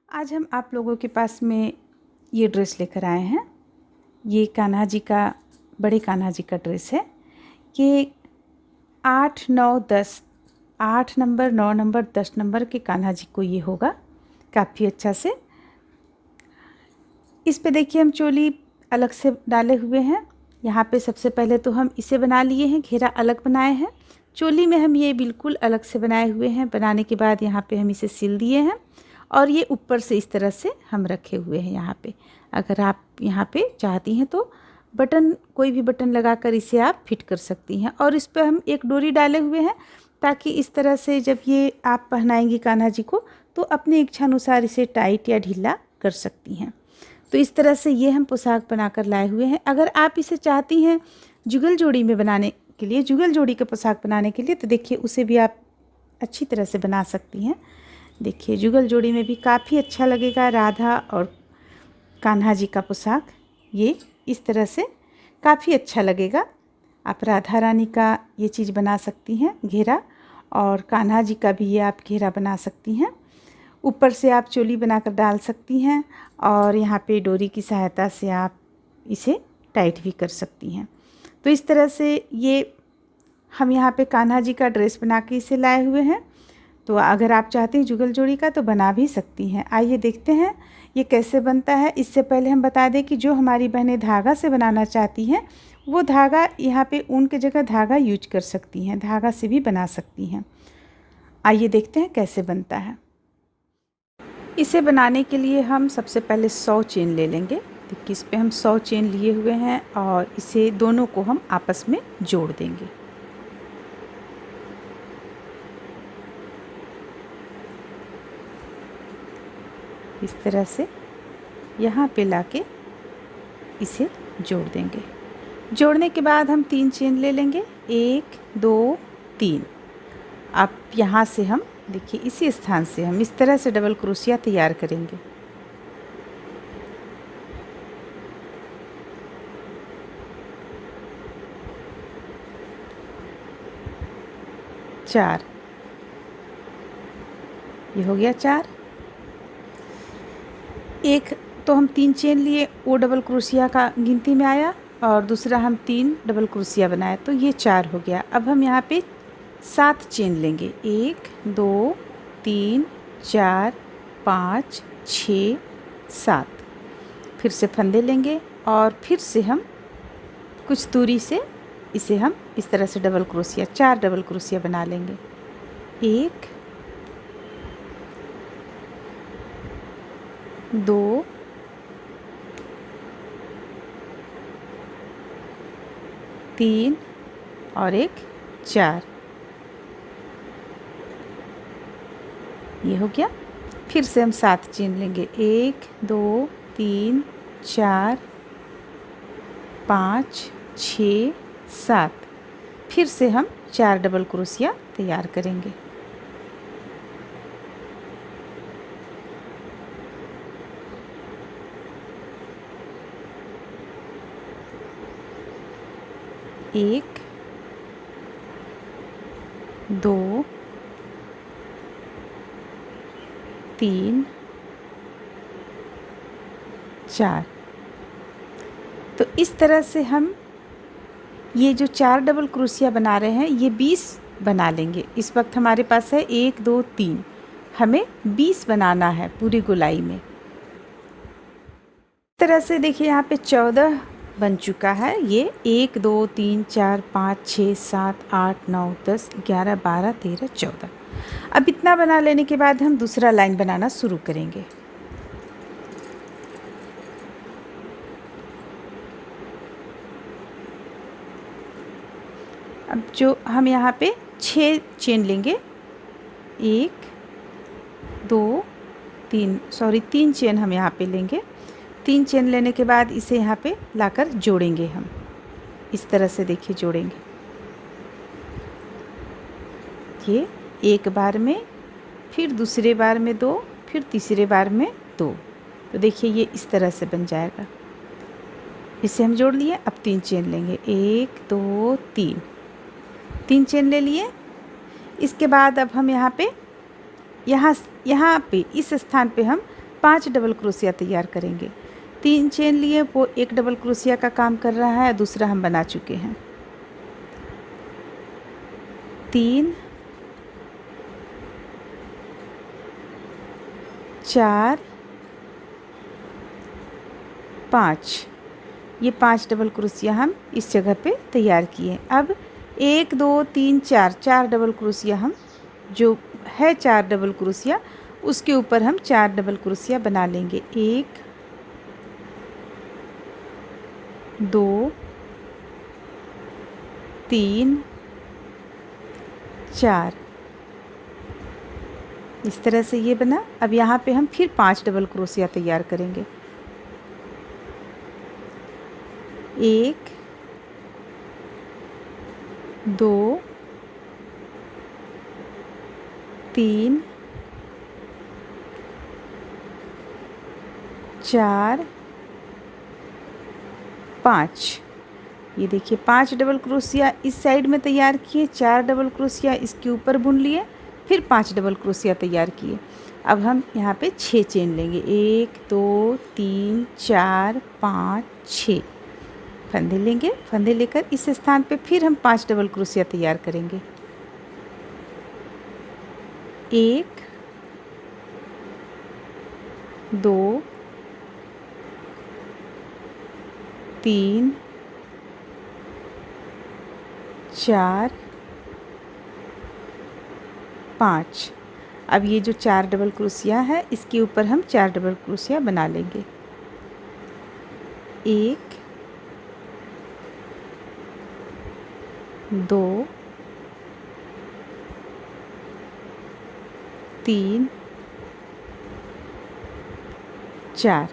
आज हम आप लोगों के पास में ये ड्रेस लेकर आए हैं। ये कान्हा जी का, बड़े कान्हा जी का ड्रेस है। ये 8, 9, 10, 8 नंबर, 9 नंबर, 10 नंबर के कान्हा जी को ये होगा काफ़ी अच्छा से। इस पे देखिए हम चोली अलग से डाले हुए हैं। यहाँ पे सबसे पहले तो हम इसे बना लिए हैं, घेरा अलग बनाए हैं। चोली में हम ये बिल्कुल अलग से बनाए हुए हैं। बनाने के बाद यहाँ पे हम इसे सिल दिए हैं और ये ऊपर से इस तरह से हम रखे हुए हैं यहाँ पे। अगर आप यहाँ पे चाहती हैं तो बटन, कोई भी बटन लगाकर इसे आप फिट कर सकती हैं। और इस पर हम एक डोरी डाले हुए हैं ताकि इस तरह से जब ये आप पहनाएंगी कान्हा जी को तो अपनी इच्छा अनुसार इसे टाइट या ढीला कर सकती हैं। तो इस तरह से ये हम पोशाक बनाकर लाए हुए हैं। अगर आप इसे चाहती हैं जुगल जोड़ी में बनाने के लिए, जुगल जोड़ी का पोशाक बनाने के लिए, तो देखिए उसे भी आप अच्छी तरह से बना सकती हैं। देखिए जुगल जोड़ी में भी काफ़ी अच्छा लगेगा राधा और कान्हा जी का पोशाक। ये इस तरह से काफ़ी अच्छा लगेगा। आप राधा रानी का ये चीज़ बना सकती हैं घेरा, और कान्हा जी का भी ये आप घेरा बना सकती हैं। ऊपर से आप चोली बनाकर डाल सकती हैं और यहाँ पे डोरी की सहायता से आप इसे टाइट भी कर सकती हैं। तो इस तरह से ये हम यहाँ पे कान्हा जी का ड्रेस बना के इसे लाए हुए हैं। तो अगर आप चाहती हैं जुगल जोड़ी का तो बना भी सकती हैं। आइए देखते हैं ये कैसे बनता है। इससे पहले हम बता दें कि जो हमारी बहनें धागा से बनाना चाहती हैं वो धागा, यहाँ पे ऊन की जगह धागा यूज कर सकती हैं, धागा से भी बना सकती हैं। आइए देखते हैं कैसे बनता है। इसे बनाने के लिए हम सबसे पहले 100 चेन ले लेंगे। देखिए इस पे हम 100 चेन लिए हुए हैं और इसे दोनों को हम आपस में जोड़ देंगे। इस तरह से यहाँ पे लाके इसे जोड़ देंगे। जोड़ने के बाद हम 3 चेन ले लेंगे, 1, 2, 3। अब यहाँ से हम देखिए इसी स्थान से हम इस तरह से डबल क्रोशिया तैयार करेंगे। चार, ये हो गया 4। एक तो हम 3 चेन लिए, वो डबल क्रोशिया का गिनती में आया, और दूसरा हम 3 डबल क्रोशिया बनाया तो ये 4 हो गया। अब हम यहाँ पे 7 चेन लेंगे, 1, 2, 3, 4, 5, 6, 7। फिर से फंदे लेंगे और फिर से हम कुछ दूरी से इसे हम इस तरह से डबल क्रोशिया, 4 डबल क्रोशिया बना लेंगे। 1, 2, 3 और एक 4। ये हो गया। फिर से हम 7 चेन लेंगे, 1, 2, 3, 4, 5, 6, 7। फिर से हम 4 डबल क्रोशिया तैयार करेंगे। एक, 2, 3, 4। तो इस तरह से हम ये जो 4 डबल क्रोशिया बना रहे हैं ये 20 बना लेंगे। इस वक्त हमारे पास है 1, 2, 3, हमें 20 बनाना है पूरी गोलाई में। इस तरह से देखिए यहाँ पे 14 बन चुका है। ये 1, 2, 3, 4, 5, 6, 7, 8, 9, 10, 11, 12, 13, 14। अब इतना बना लेने के बाद हम दूसरा लाइन बनाना शुरू करेंगे। अब जो हम यहाँ पे 6 चेन लेंगे, 1, 2, 3 चेन हम यहाँ पे लेंगे। 3 चेन लेने के बाद इसे यहाँ पे लाकर जोड़ेंगे हम। इस तरह से देखिए जोड़ेंगे, ये एक बार में, फिर दूसरे बार में 2, फिर तीसरे बार में 2। तो देखिए ये इस तरह से बन जाएगा। इसे हम जोड़ लिए। अब 3 चेन लेंगे, 1, 2, 3 चेन ले लिए। इसके बाद अब हम यहाँ पे इस स्थान पे हम 5 डबल क्रोशिया तैयार करेंगे। 3 चेन लिए, वो एक डबल क्रोशिया का काम कर रहा है, दूसरा हम बना चुके हैं। 3 4 5, ये 5 डबल क्रोशिया हम इस जगह पे तैयार किए। अब 1 2 3 4, 4 डबल क्रोशिया हम जो है 4 डबल क्रोशिया उसके ऊपर हम 4 डबल क्रोशिया बना लेंगे। 1 2 3 4, इस तरह से ये बना। अब यहाँ पे हम फिर 5 डबल क्रोशिया तैयार करेंगे। 1 2 3 4 5, ये देखिए 5 डबल क्रोशिया इस साइड में तैयार किए, 4 डबल क्रोशिया इसके ऊपर बुन लिए, फिर 5 डबल क्रोशिया तैयार किए। अब हम यहाँ पे 6 चेन लेंगे। 1 2 3 4 5 6 फंदे लेंगे। फंदे लेकर इस स्थान पे फिर हम 5 डबल क्रोशिया तैयार करेंगे। 1 2 3 4 5, अब ये जो 4 डबल क्रोशिया है इसके ऊपर हम 4 डबल क्रोशिया बना लेंगे। 1 2 3 4,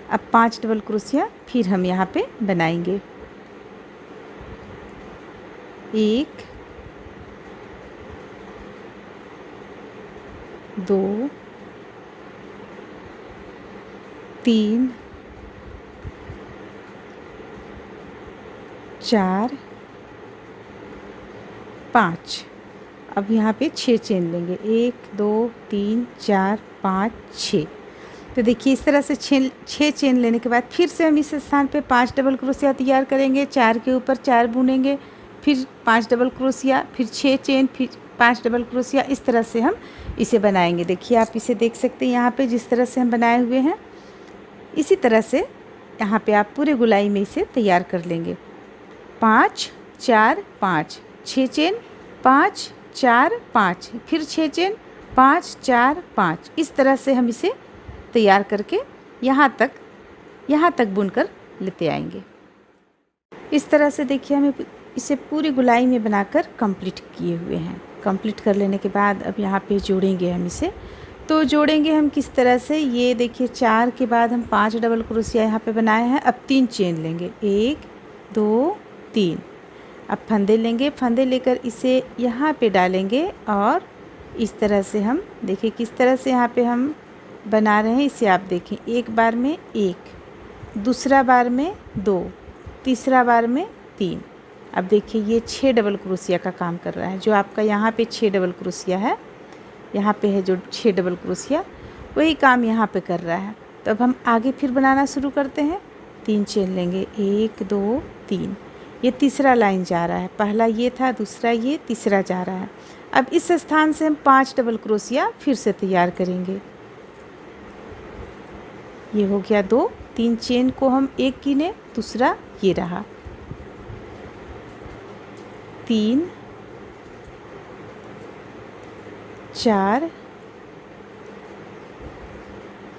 अब 5 डबल क्रोशिया फिर हम यहाँ पे बनाएंगे। 1 2 3 4 5, अब यहाँ पे 6 चेन लेंगे। 1 2 3 4 5 6, तो देखिए इस तरह से 6 चेन लेने के बाद फिर से हम इस स्थान पे 5 डबल क्रोशिया तैयार करेंगे। 4 के ऊपर 4 बुनेंगे, फिर 5 डबल क्रोशिया, फिर 6 चेन, फिर 5 डबल क्रोशिया, इस तरह से हम इसे बनाएंगे। देखिए आप इसे देख सकते हैं यहाँ पे जिस तरह से हम बनाए हुए हैं, इसी तरह से यहाँ पे आप पूरे गोलाई में इसे तैयार कर लेंगे। 5 4 5, 6 चेन, 5 4 5, फिर 6 चेन, 5 4 5, इस तरह से हम इसे तैयार करके यहाँ तक बुनकर लेते आएंगे। इस तरह से देखिए हमें इसे पूरी गोलाई में बनाकर कंप्लीट किए हुए हैं। कंप्लीट कर लेने के बाद अब यहाँ पे जोड़ेंगे हम इसे। तो जोड़ेंगे हम किस तरह से, ये देखिए 4 के बाद हम 5 डबल क्रोशिया यहाँ पे बनाए हैं। अब 3 चेन लेंगे, 1 2 3, अब फंदे लेंगे। फंदे लेकर इसे यहाँ पे डालेंगे और इस तरह से हम देखिए किस तरह से यहाँ पे हम बना रहे हैं। इसे आप देखें, एक बार में 1, दूसरा बार में 2, तीसरा बार में 3। अब देखिए ये 6 डबल क्रोशिया का काम कर रहा है। जो आपका यहाँ पे 6 डबल क्रोशिया है, यहाँ पे है जो 6 डबल क्रोशिया, वही काम यहाँ पे कर रहा है। तो अब हम आगे फिर बनाना शुरू करते हैं। 3 चेन लेंगे, 1 2 3, ये तीसरा लाइन जा रहा है। पहला ये था, दूसरा ये, तीसरा जा रहा है। अब इस स्थान से हम 5 डबल क्रोशिया फिर से तैयार करेंगे। ये हो गया 2, 3 चेन को हम एक गिने, दूसरा ये रहा, 3 4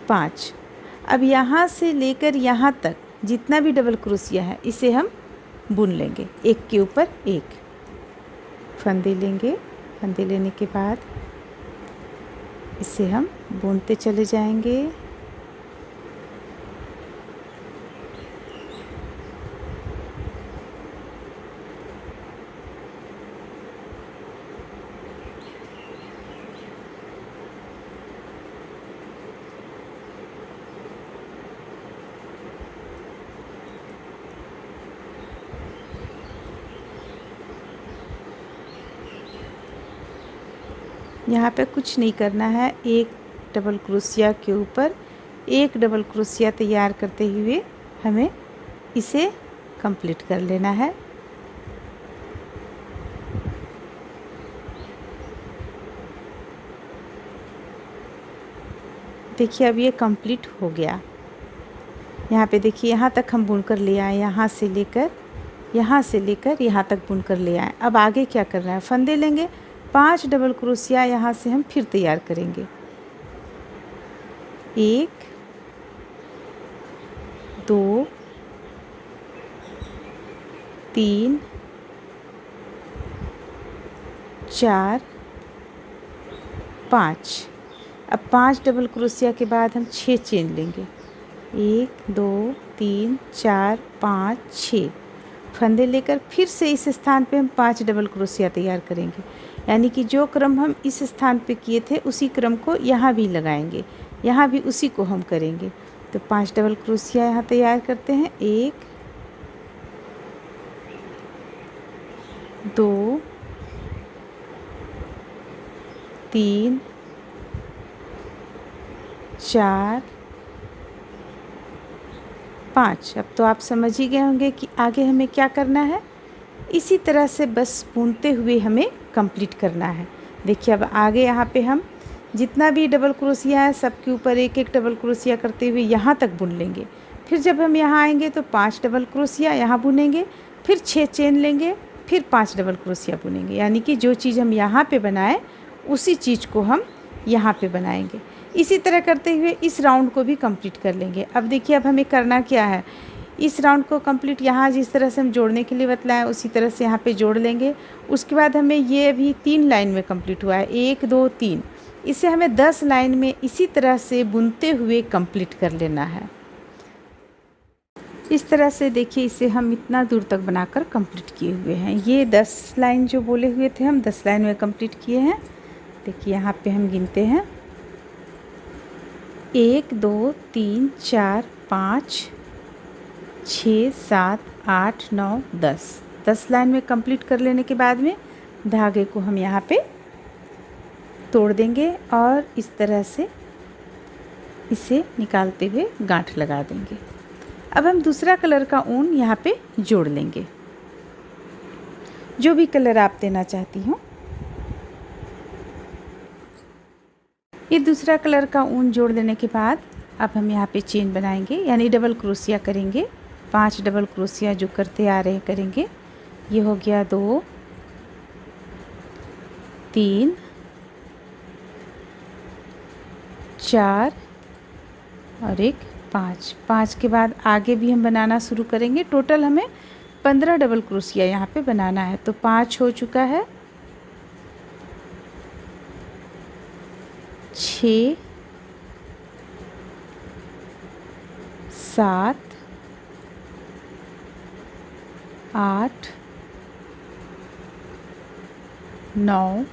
5। अब यहाँ से लेकर यहाँ तक जितना भी डबल क्रोशिया है इसे हम बुन लेंगे, एक के ऊपर एक। फंदे लेंगे, फंदे लेने के बाद इसे हम बुनते चले जाएंगे। यहाँ पे कुछ नहीं करना है, एक डबल क्रोशिया के ऊपर एक डबल क्रोशिया तैयार करते हुए हमें इसे कंप्लीट कर लेना है। देखिए अब ये कंप्लीट हो गया। यहाँ पे देखिए यहाँ तक हम बुनकर ले आए, यहाँ से लेकर यहाँ तक बुनकर ले आए। अब आगे क्या करना है, फंदे लेंगे, 5 डबल क्रोशिया यहाँ से हम फिर तैयार करेंगे। 1 2 3 4 5। अब 5 डबल क्रोशिया के बाद हम 6 चेन लेंगे। 1 2 3 4 5 6 फंदे लेकर फिर से इस स्थान पे हम 5 डबल क्रोशिया तैयार करेंगे। यानी कि जो क्रम हम इस स्थान पे किए थे उसी क्रम को यहाँ भी लगाएंगे, यहाँ भी उसी को हम करेंगे। तो 5 डबल क्रोशिया यहाँ तैयार करते हैं। 1 2 3 4 5। अब तो आप समझ ही गए होंगे कि आगे हमें क्या करना है। इसी तरह से बस बुनते हुए हमें कंप्लीट करना है। देखिए अब आगे यहाँ पे हम जितना भी डबल क्रोशिया है सबके ऊपर एक एक डबल क्रोशिया करते हुए यहाँ तक बुन लेंगे। फिर जब हम यहाँ आएंगे तो 5 डबल क्रोशिया यहाँ बुनेंगे, फिर 6 चेन लेंगे, फिर 5 डबल क्रोशिया बुनेंगे। यानी कि जो चीज़ हम यहाँ पे बनाएं उसी चीज़ को हम यहाँ पे बनाएंगे। इसी तरह करते हुए इस राउंड को भी कंप्लीट कर लेंगे। अब देखिए अब हमें करना क्या है, इस राउंड को कंप्लीट यहाँ जिस तरह से हम जोड़ने के लिए बतलाएं उसी तरह से यहाँ पे जोड़ लेंगे। उसके बाद हमें ये अभी 3 लाइन में कंप्लीट हुआ है, 1 2 3। इसे हमें 10 लाइन में इसी तरह से बुनते हुए कंप्लीट कर लेना है। इस तरह से देखिए इसे हम इतना दूर तक बनाकर कंप्लीट किए हुए हैं। ये 10 लाइन जो बोले हुए थे हम 10 लाइन में कंप्लीट किए हैं। देखिए यहाँ पे हम गिनते हैं 1 2 3 4 5 6 7 8 9 10। 10 लाइन में कंप्लीट कर लेने के बाद में धागे को हम यहाँ पे तोड़ देंगे और इस तरह से इसे निकालते हुए गांठ लगा देंगे। अब हम दूसरा कलर का ऊन यहाँ पे जोड़ लेंगे, जो भी कलर आप देना चाहती हो। ये दूसरा कलर का ऊन जोड़ देने के बाद अब हम यहाँ पे चेन बनाएंगे, यानी डबल क्रोशिया करेंगे। 5 डबल क्रोशिया जो करते आ रहे हैं करेंगे। ये हो गया 2 3 4 और एक 5। 5 के बाद आगे भी हम बनाना शुरू करेंगे। टोटल हमें 15 डबल क्रोशिया यहाँ पे बनाना है। तो 5 हो चुका है, 6 7 8 9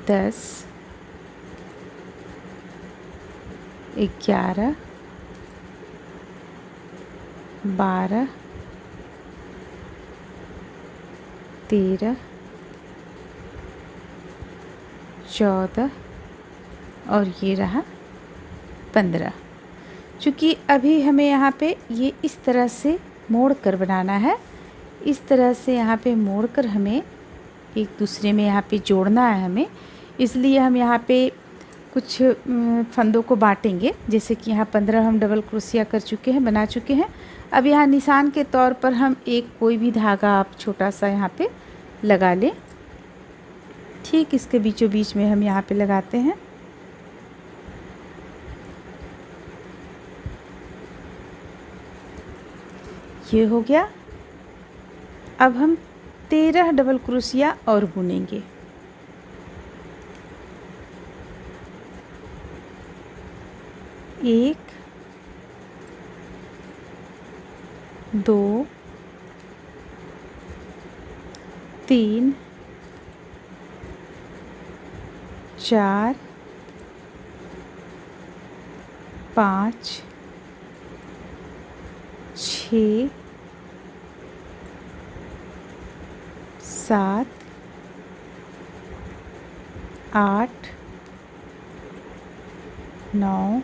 10 11 12 13 14 और ये रहा 15। चूँकि अभी हमें यहाँ पे ये इस तरह से मोड़ कर बनाना है, इस तरह से यहाँ पे मोड़ कर हमें एक दूसरे में यहाँ पे जोड़ना है हमें। इसलिए हम यहाँ पे कुछ फंदों को बांटेंगे। जैसे कि यहाँ 15 हम डबल क्रोशिया कर चुके हैं, बना चुके हैं। अब यहाँ निशान के तौर पर हम एक कोई भी धागा आप छोटा सा यहाँ पे लगा लें। ठीक इसके बीचों बीच में हम यहाँ पे लगाते हैं। ये हो गया। अब हम 13 डबल क्रोशिया और बुनेंगे। एक 2 3 4 5 6 7 8 9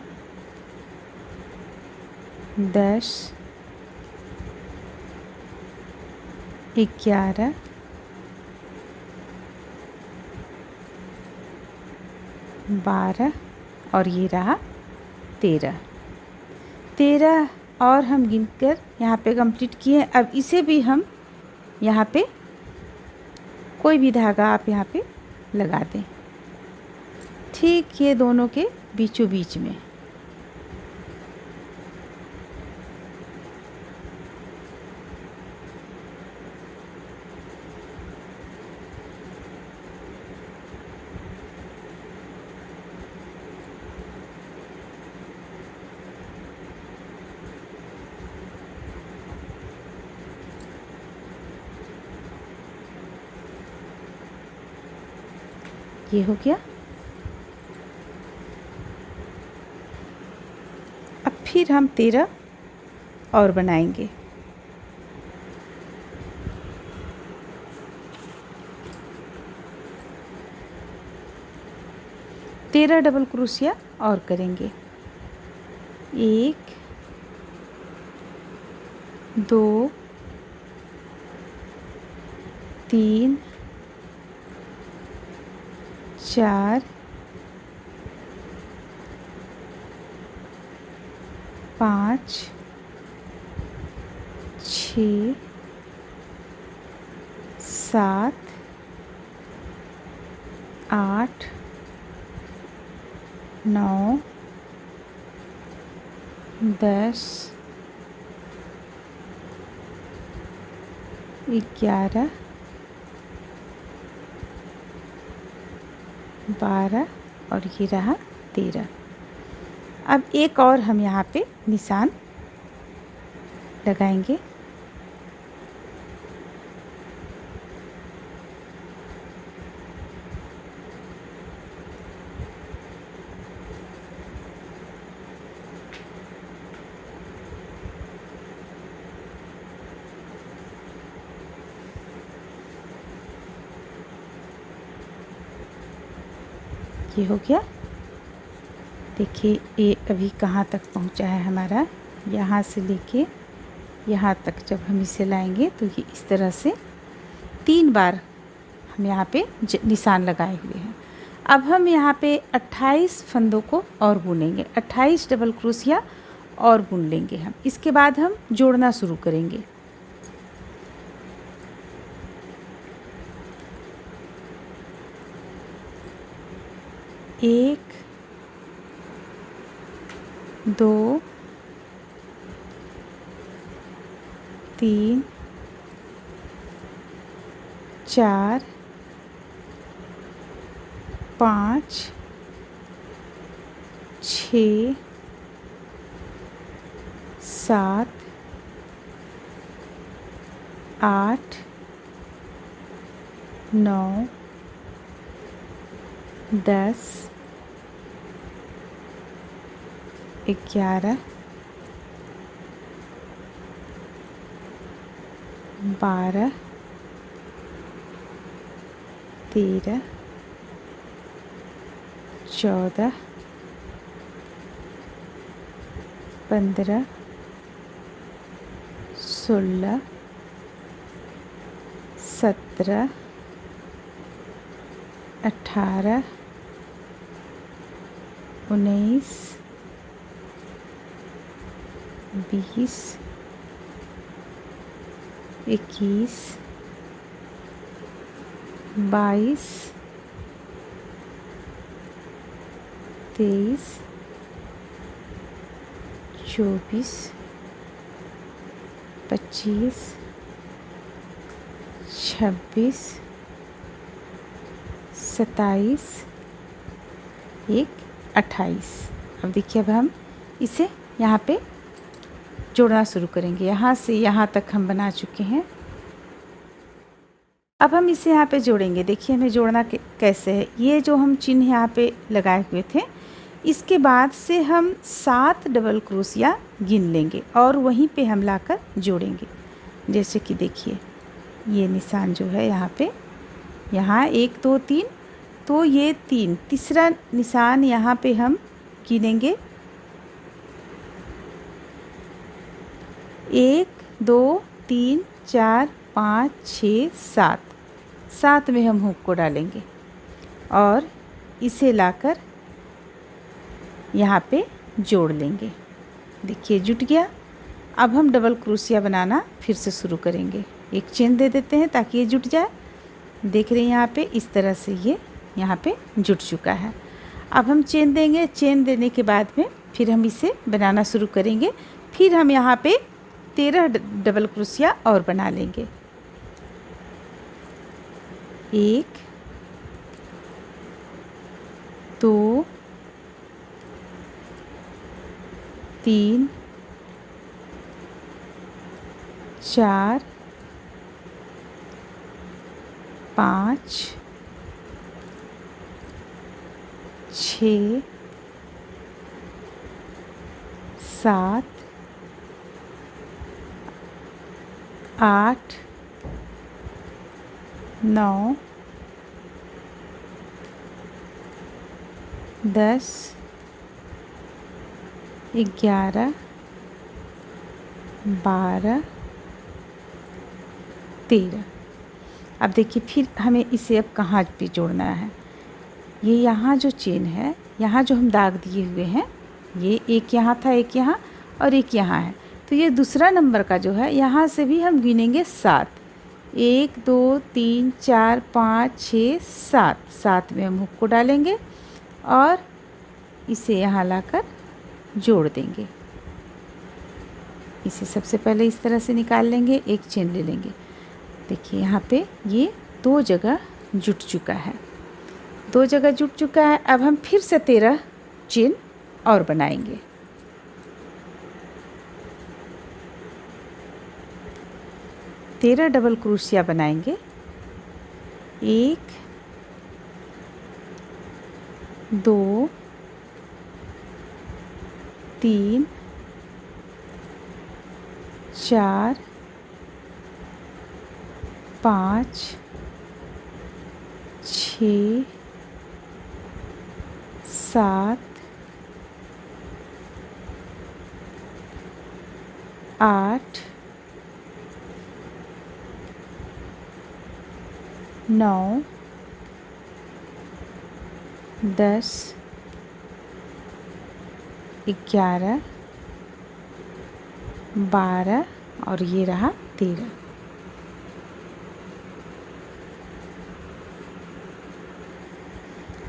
10 11 12 और ये रहा 13। 13 और हम गिनकर यहाँ पे कंप्लीट किए। अब इसे भी हम यहाँ पे कोई भी धागा आप यहाँ पे लगा दें, ठीक ये दोनों के बीचों बीच में। ये हो गया। अब फिर हम 13 और बनाएंगे। तेरह डबल क्रोशिया और करेंगे। 1 2 3 4 5 6 7 8 9 10 11 12 और ये रहा 13। अब एक और हम यहाँ पे निशान लगाएंगे। ये हो गया। देखिए ये अभी कहाँ तक पहुँचा है हमारा, यहाँ से लेके यहाँ तक जब हम इसे लाएंगे तो ये इस तरह से 3 बार हम यहाँ पे निशान लगाए हुए हैं। अब हम यहाँ पे 28 फंदों को और बुनेंगे, 28 डबल क्रोशिया और बुन लेंगे हम। इसके बाद हम जोड़ना शुरू करेंगे। एक 2 3 4 5 6 7 8 9 10 11 12 13 14 15 16 17 18 19 20 21 22 23 24 25 26 27 28। अब देखिए अब हम इसे यहाँ पे जोड़ना शुरू करेंगे। यहाँ से यहाँ तक हम बना चुके हैं। अब हम इसे यहाँ पे जोड़ेंगे। देखिए हमें जोड़ना कैसे है। ये जो हम चिन्ह यहाँ पे लगाए हुए थे, इसके बाद से हम 7 डबल क्रोशिया गिन लेंगे और वहीं पे हम लाकर जोड़ेंगे। जैसे कि देखिए ये निशान जो है यहाँ पे, यहाँ 1 2 3, तो ये 3, तीसरा निशान यहाँ पे हम गिनेंगे। 1 2 3 4 5 6 7। 7 में हम हुक को डालेंगे और इसे लाकर यहाँ पे जोड़ लेंगे। देखिए जुट गया। अब हम डबल क्रोशिया बनाना फिर से शुरू करेंगे। एक चेन दे देते हैं ताकि ये जुट जाए। देख रहे हैं यहाँ पे इस तरह से ये यहाँ पे जुट चुका है। अब हम चेन देंगे। चेन देने के बाद में फिर हम इसे बनाना शुरू करेंगे। फिर हम यहाँ पे 13 डबल क्रोशिया और बना लेंगे। 1 2 3 4 5 6 7 8 9 10 11 12 13। अब देखिए फिर हमें इसे अब कहाँ पे जोड़ना है। ये यहाँ जो चेन है, यहाँ जो हम दाग दिए हुए हैं, ये एक यहाँ था, एक यहाँ और एक यहाँ है। तो ये दूसरा नंबर का जो है, यहाँ से भी हम गिनेंगे 7। 1 2 3 4 5 6 7। 7 में हम हुक को डालेंगे और इसे यहाँ लाकर जोड़ देंगे। इसे सबसे पहले इस तरह से निकाल लेंगे। एक चेन ले लेंगे। देखिए यहाँ पे ये 2 जगह जुट चुका है। 2 जगह जुट चुका है। अब हम फिर से 13 चेन और बनाएंगे। तेरह डबल क्रोशिया बनाएंगे। 1 2 3 4 5 6 7 8 9 10 11 12 और ये रहा 13।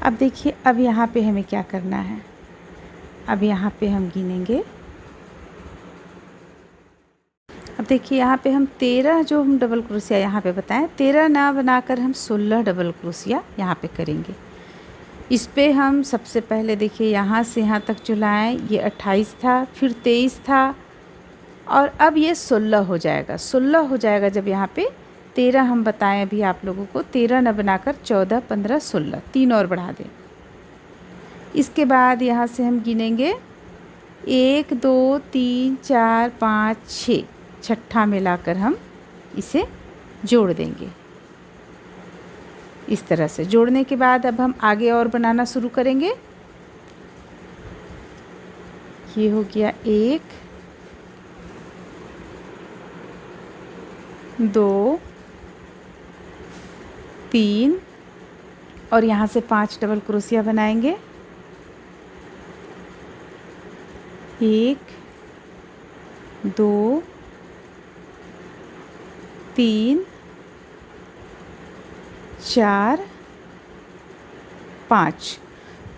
अब देखिए अब यहाँ पे हमें क्या करना है। अब यहाँ पे हम गिनेंगे। अब देखिए यहाँ पे हम 13 जो हम डबल क्रोशिया यहाँ पे बताएं, 13 ना बनाकर हम 16 डबल क्रोशिया यहाँ पे करेंगे। इस पे हम सबसे पहले देखिए यहाँ से यहाँ तक जो लाएँ, ये 28 था, फिर 23 था और अब ये 16 हो जाएगा। 16 हो जाएगा जब यहाँ पे 13 हम बताएं अभी आप लोगों को। 13 न बनाकर 14 15 16, 3 और बढ़ा दें। इसके बाद यहाँ से हम गिनेंगे 1 2 3 4 5 6। छठा मिलाकर हम इसे जोड़ देंगे। इस तरह से जोड़ने के बाद अब हम आगे और बनाना शुरू करेंगे। ये हो गया 1 2 3 और यहाँ से 5 डबल क्रोशिया बनाएंगे। 1 2 3 4 5।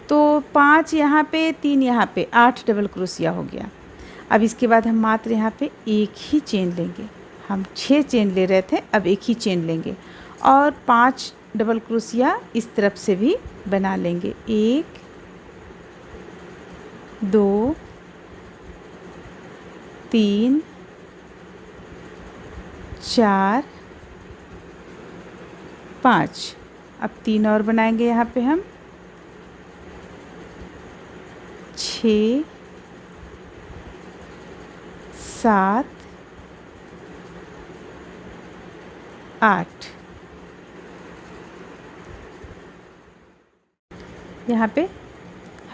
तो 5 यहाँ पे, 3 यहाँ पे, 8 डबल क्रोशिया हो गया। अब इसके बाद हम मात्र यहाँ पे एक ही चेन लेंगे। हम 6 चेन ले रहे थे, अब एक ही चेन लेंगे और 5 डबल क्रोशिया इस तरफ से भी बना लेंगे। 1 2 3 4 5। अब 3 और बनाएंगे यहाँ पे हम। 6 7 8। यहाँ पे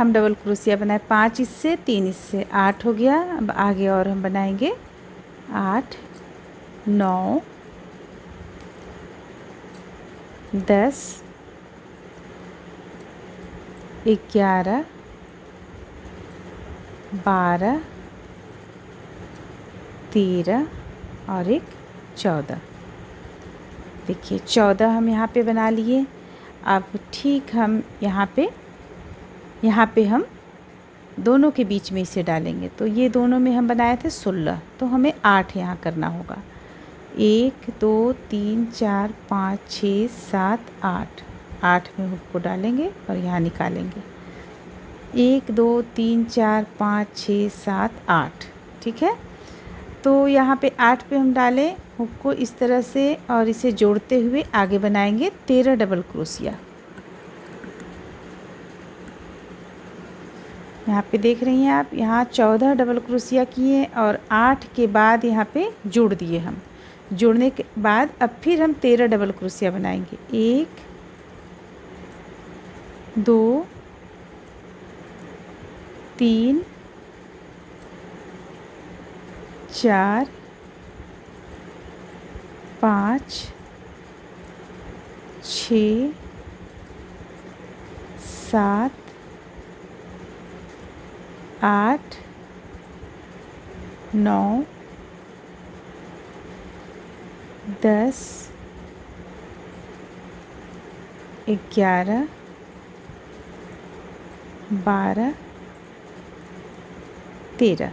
हम डबल क्रोशिया बनाए 5 इससे, 3 इससे, 8 हो गया। अब आगे और हम बनाएंगे 8, 9, 10, 11, 12, 13 और एक 14। देखिए 14 हम यहाँ पे बना लिए। अब ठीक हम यहाँ पे हम दोनों के बीच में इसे डालेंगे, तो ये दोनों में हम बनाए थे 16, तो हमें 8 यहाँ करना होगा। 1 2 3 4 5 6 7 8, 8 में हुक को डालेंगे और यहाँ निकालेंगे। 1 2 3 4 5 6 7 8, ठीक है। तो यहाँ पे 8 पे हम डालें हुक को इस तरह से और इसे जोड़ते हुए आगे बनाएंगे 13 डबल क्रोशिया। यहाँ पे देख रही हैं आप, यहाँ 14 डबल क्रोशिया किए और 8 के बाद यहाँ पे जोड़ दिए हम। जोड़ने के बाद अब फिर हम 13 डबल क्रोशिया बनाएंगे। 1 2 3 4 5 6 7 8 9 10 11 12 13।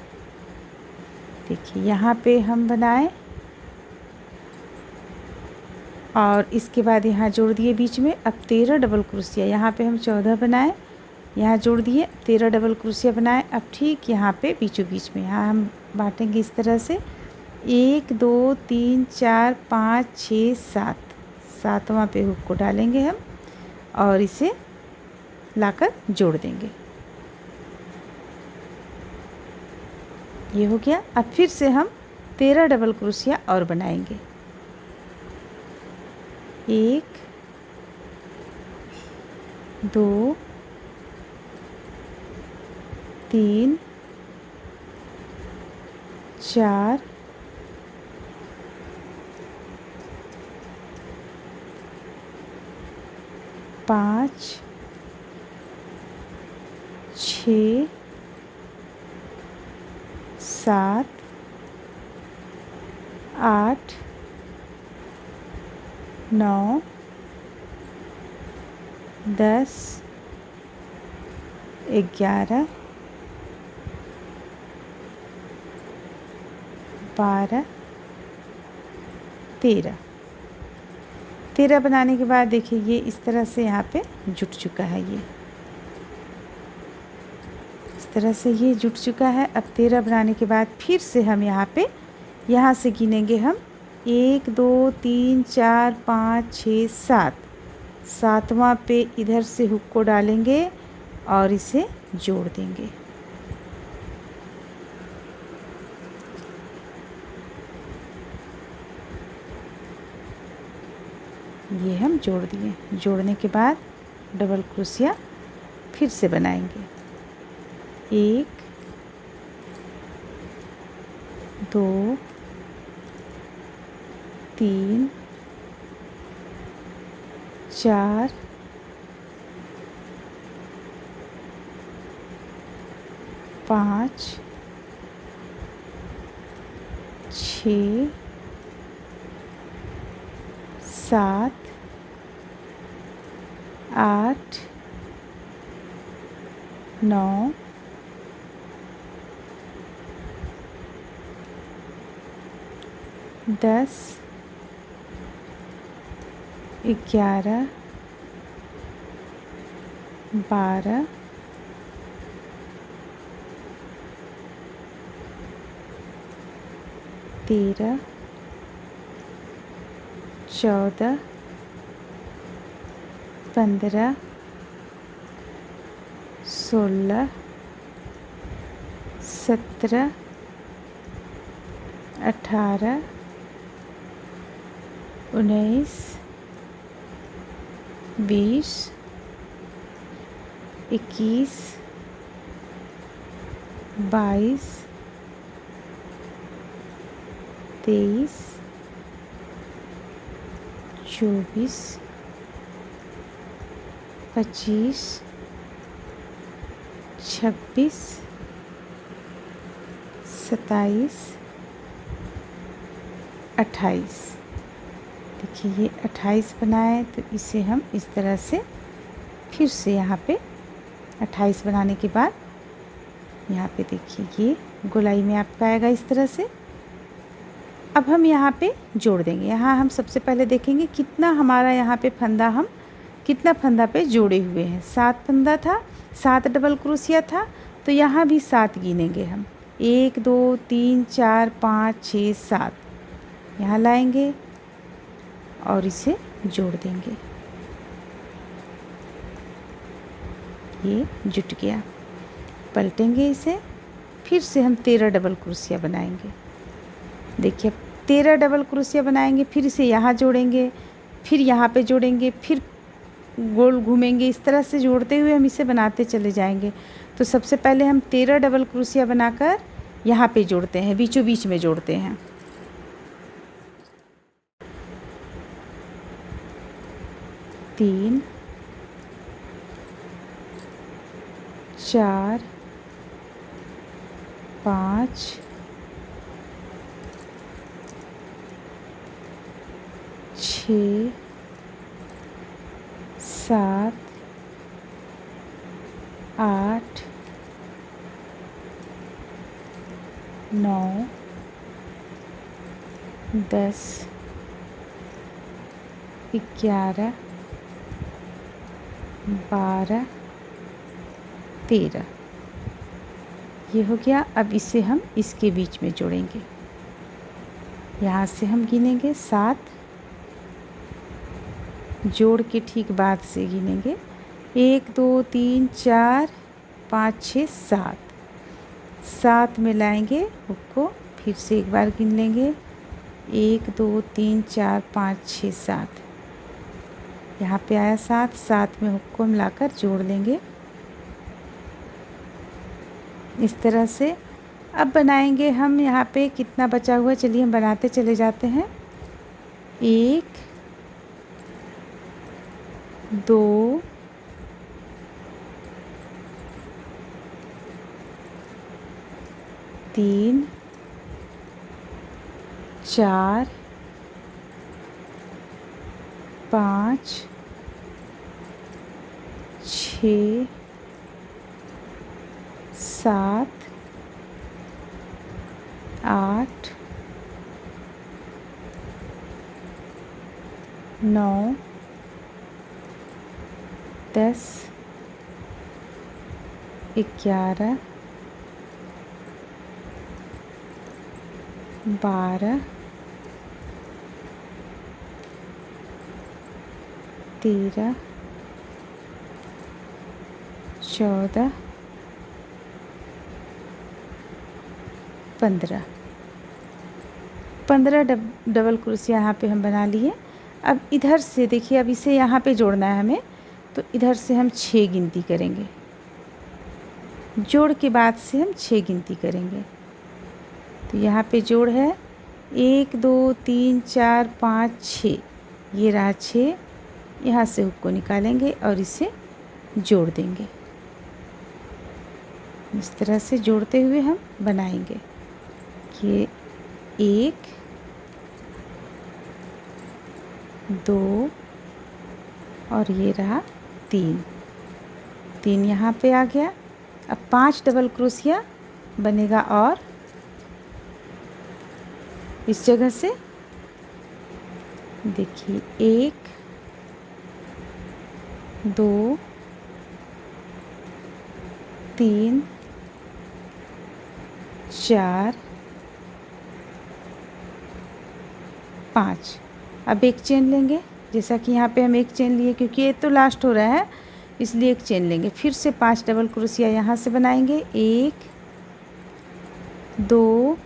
देखिए यहाँ पे हम बनाए और इसके बाद यहाँ जोड़ दिए बीच में। अब 13 डबल क्रोशिया, यहाँ पे हम 14 बनाए, यहाँ जोड़ दिए, 13 डबल क्रोशिया बनाए। अब ठीक यहाँ पे बीचों बीच में यहाँ हम बांटेंगे इस तरह से। 1 2 3 4 5 6 7, 7वां पे हुक को डालेंगे हम और इसे लाकर जोड़ देंगे। ये हो गया। अब फिर से हम 13 डबल क्रोशिया और बनाएंगे। 1 2 3 4 5 6 7 8 9 10 11 12 13। 13 बनाने के बाद देखिए ये इस तरह से यहाँ पे जुट चुका है। ये इस तरह से ये जुट चुका है। अब 13 बनाने के बाद फिर से हम यहाँ से गिनेंगे हम 1 2 3 4 5 6 7, 7वां पे इधर से हुक को डालेंगे और इसे जोड़ देंगे। ये हम जोड़ दिए। जोड़ने के बाद डबल क्रोशिया फिर से बनाएंगे। 1 2 3 4 5 6 7 8 9 10 11 12 13 14 15 16 17 18 19 20 21 22, 23, 24, 25, 26, 27, 28। देखिए ये 28 बनाए, तो इसे हम इस तरह से फिर से यहाँ पे 28 बनाने के बाद यहाँ पे देखिए ये गोलाई में आपका आएगा इस तरह से। अब हम यहाँ पे जोड़ देंगे। यहाँ हम सबसे पहले देखेंगे कितना हमारा यहाँ पे फंदा, हम कितना फंदा पे जोड़े हुए हैं। 7 फंदा था, 7 डबल क्रोशिया था, तो यहाँ भी 7 गिनेंगे हम। 1 2 3 4 5 6 7 यहाँ लाएंगे और इसे जोड़ देंगे। ये जुट गया। पलटेंगे इसे, फिर से हम 13 डबल क्रोशिया बनाएंगे। देखिए 13 डबल क्रोशिया बनाएंगे, फिर इसे यहाँ जोड़ेंगे, फिर यहाँ पे जोड़ेंगे, फिर गोल घूमेंगे। इस तरह से जोड़ते हुए हम इसे बनाते चले जाएंगे। तो सबसे पहले हम 13 डबल क्रोशिया बनाकर यहाँ पे जोड़ते हैं, बीचों बीच में जोड़ते हैं। तीन, 4, 5, 6, 7, 8, 9, 10, 11, 12, 13। ये हो गया। अब इसे हम इसके बीच में जोड़ेंगे। यहाँ से हम गिनेंगे 7, जोड़ के ठीक बाद से गिनेंगे 1 2 3 4 5 6 7। 7 में लाएंगे हुक को, फिर से एक बार गिन लेंगे 1 2 3 4 5 6 7। यहाँ पे आया 7, 7 में हुक को हम लाकर जोड़ लेंगे इस तरह से। अब बनाएंगे हम यहाँ पे कितना बचा हुआ है, चलिए हम बनाते चले जाते हैं। 1 2 3 4 5 6 7 8 9 10 11 12 13 14 15। 15 डबल क्रोशिया यहाँ पे हम बना लिए। अब इधर से देखिए, अब इसे यहाँ पे जोड़ना है हमें, तो इधर से हम 6 गिनती करेंगे। जोड़ के बाद से हम 6 गिनती करेंगे। तो यहाँ पे जोड़ है 1 2 3 4 5 6, ये रहा 6। यहाँ से हुक को निकालेंगे और इसे जोड़ देंगे। इस तरह से जोड़ते हुए हम बनाएंगे। ये 1 2 और ये रहा 3, 3 यहाँ पे आ गया। अब 5 डबल क्रोशिया बनेगा और इस जगह से देखिए 1 2 3 4 5। अब एक चेन लेंगे, जैसा कि यहाँ पे हम एक चेन लिए, क्योंकि ये तो लास्ट हो रहा है इसलिए एक चेन लेंगे। फिर से 5 डबल क्रोशिया यहाँ से बनाएंगे। 1 2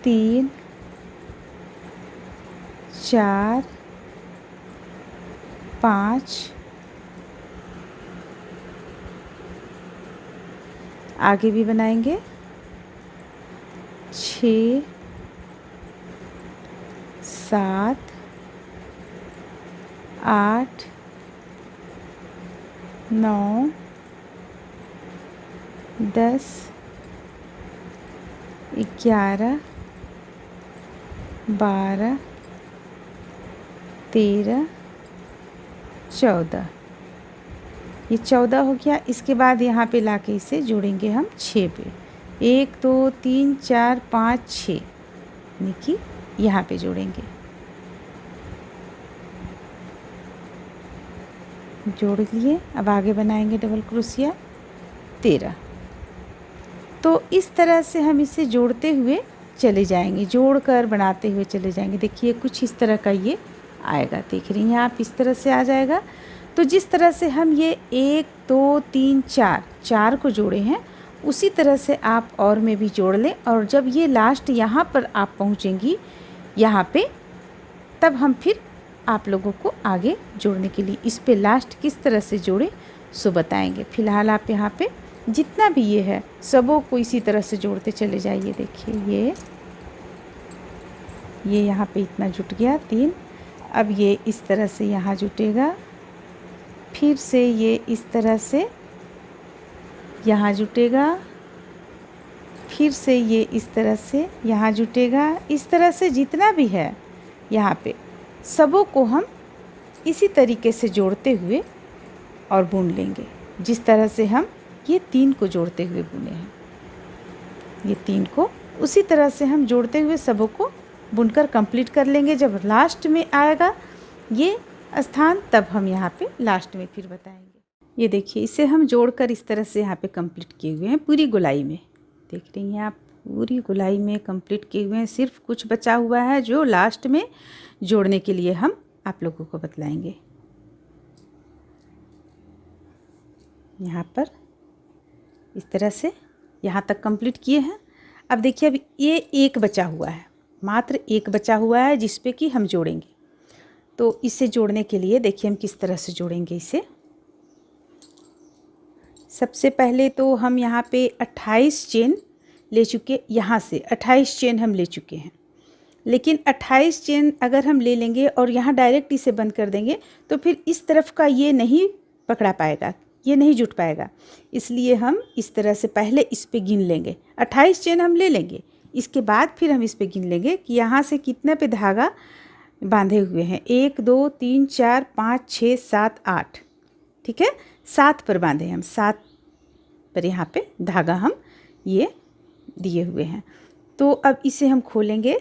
3 4 5 आगे भी बनाएंगे 6 7 8 9 10 11 12 13 14। ये 14 हो गया। इसके बाद यहाँ पे लाके इसे जोड़ेंगे हम 6 पे। 1 2 3 4 5 6 यानी कि यहाँ पे जोड़ेंगे। जोड़ लिए। अब आगे बनाएंगे डबल क्रोशिया 13। तो इस तरह से हम इसे जोड़ते हुए चले जाएंगे, जोड़कर बनाते हुए चले जाएंगे। देखिए कुछ इस तरह का ये आएगा, देख रही हैं आप, इस तरह से आ जाएगा। तो जिस तरह से हम ये 1 2 3 4 को जोड़े हैं, उसी तरह से आप और में भी जोड़ लें। और जब ये लास्ट यहाँ पर आप पहुँचेंगी यहाँ पे, तब हम फिर आप लोगों को आगे जोड़ने के लिए इस पे लास्ट किस तरह से जोड़े सो बताएंगे। फिलहाल आप यहाँ पे जितना भी ये है सबों को इसी तरह से जोड़ते चले जाइए। देखिए ये यहाँ पे इतना जुट गया 3। अब ये इस तरह से यहाँ जुटेगा, फिर से ये इस तरह से यहाँ जुटेगा, फिर से ये इस तरह से यहाँ जुटेगा। इस तरह से जितना भी है यहाँ पे सबों को हम इसी तरीके से जोड़ते हुए और बुन लेंगे, जिस तरह से हम ये 3 को जोड़ते हुए बुने हैं। ये 3 को उसी तरह से हम जोड़ते हुए सबों को बुनकर कंप्लीट कर लेंगे। जब लास्ट में आएगा ये स्थान, तब हम यहाँ पे लास्ट में फिर बताएंगे। ये देखिए इसे हम जोड़कर इस तरह से यहाँ पे कंप्लीट किए हुए हैं पूरी गोलाई में। देख रही हैं आप, पूरी गोलाई में कंप्लीट किए हुए हैं। सिर्फ कुछ बचा हुआ है जो लास्ट में जोड़ने के लिए हम आप लोगों को बतलाएंगे। यहाँ पर इस तरह से यहाँ तक कंप्लीट किए हैं। अब देखिए अब ये एक बचा हुआ है, मात्र एक बचा हुआ है जिस पे कि हम जोड़ेंगे। तो इसे जोड़ने के लिए देखिए हम किस तरह से जोड़ेंगे इसे। सबसे पहले तो हम यहाँ पे 28 चेन ले चुके, यहाँ से 28 चेन हम ले चुके हैं। लेकिन 28 चेन अगर हम ले लेंगे और यहाँ डायरेक्ट इसे बंद कर देंगे तो फिर इस तरफ का ये नहीं पकड़ा पाएगा, ये नहीं जुट पाएगा। इसलिए हम इस तरह से पहले इस पे गिन लेंगे। 28 चेन हम ले लेंगे, इसके बाद फिर हम इस पे गिन लेंगे कि यहाँ से कितने पे धागा बांधे हुए हैं। 1 2 3 4 5 6 7 8, ठीक है, 7 पर बांधे हम, 7 पर यहाँ पे धागा हम ये दिए हुए हैं। तो अब इसे हम खोलेंगे।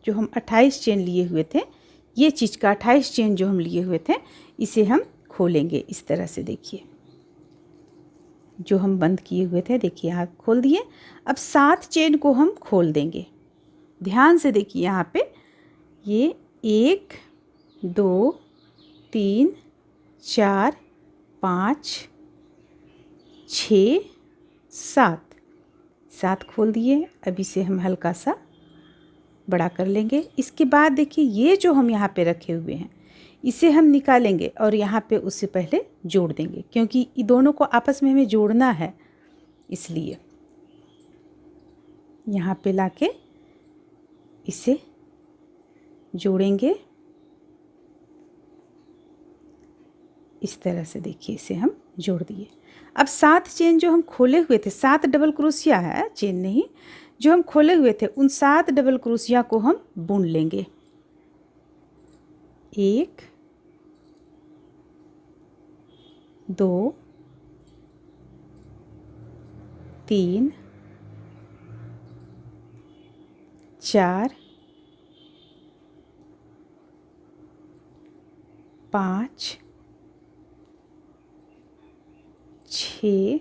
जो हम 28 चेन लिए हुए थे, ये चीज़ का 28 चेन जो हम लिए हुए थे, इसे हम खोलेंगे इस तरह से। देखिए जो हम बंद किए हुए थे, देखिए यहाँ खोल दिए। अब 7 चेन को हम खोल देंगे। ध्यान से देखिए यहाँ पे ये 1 2 3 4 5 6 7 खोल दिए। अब इसे हम हल्का सा बड़ा कर लेंगे। इसके बाद देखिए ये जो हम यहाँ पे रखे हुए हैं, इसे हम निकालेंगे और यहाँ पे उससे पहले जोड़ देंगे, क्योंकि ये दोनों को आपस में हमें जोड़ना है। इसलिए यहाँ पे लाके इसे जोड़ेंगे इस तरह से। देखिए इसे हम जोड़ दिए। अब 7 चेन जो हम खोले हुए थे, 7 डबल क्रोशिया है, चेन नहीं, जो हम खोले हुए थे, उन 7 डबल क्रोशिया को हम बुन लेंगे। 1 2 3 4 5 6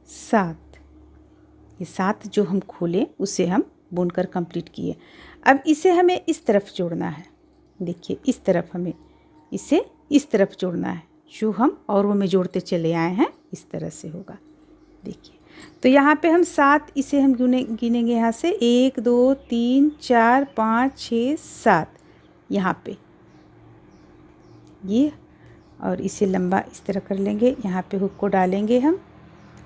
7। ये 7 जो हम खोले उसे हम बुनकर कंप्लीट किए। अब इसे हमें इस तरफ जोड़ना है। देखिए इस तरफ हमें इसे इस तरफ जोड़ना है, जो हम औरों में जोड़ते चले आए हैं, इस तरह से होगा। देखिए तो यहाँ पे हम 7 इसे हम गिनेंगे यहाँ से 1 2 3 4 5 6 7 यहाँ पे ये, और इसे लंबा इस तरह कर लेंगे। यहाँ पे हुक को डालेंगे हम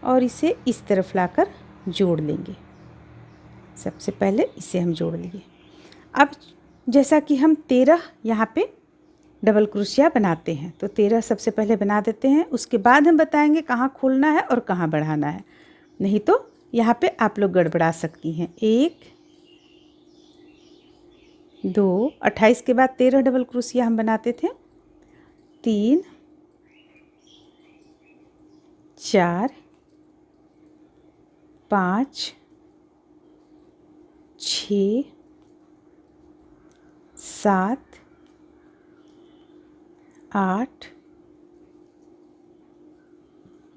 और इसे इस तरफ लाकर जोड़ लेंगे। सबसे पहले इसे हम जोड़ लिए। अब जैसा कि हम 13 यहाँ पे डबल क्रोशिया बनाते हैं, तो 13 सबसे पहले बना देते हैं। उसके बाद हम बताएंगे कहाँ खोलना है और कहाँ बढ़ाना है, नहीं तो यहाँ पे आप लोग गड़बड़ा सकती हैं। 1 2 28 के बाद 13 डबल क्रोशिया हम बनाते थे। 3 4 5 6 7 8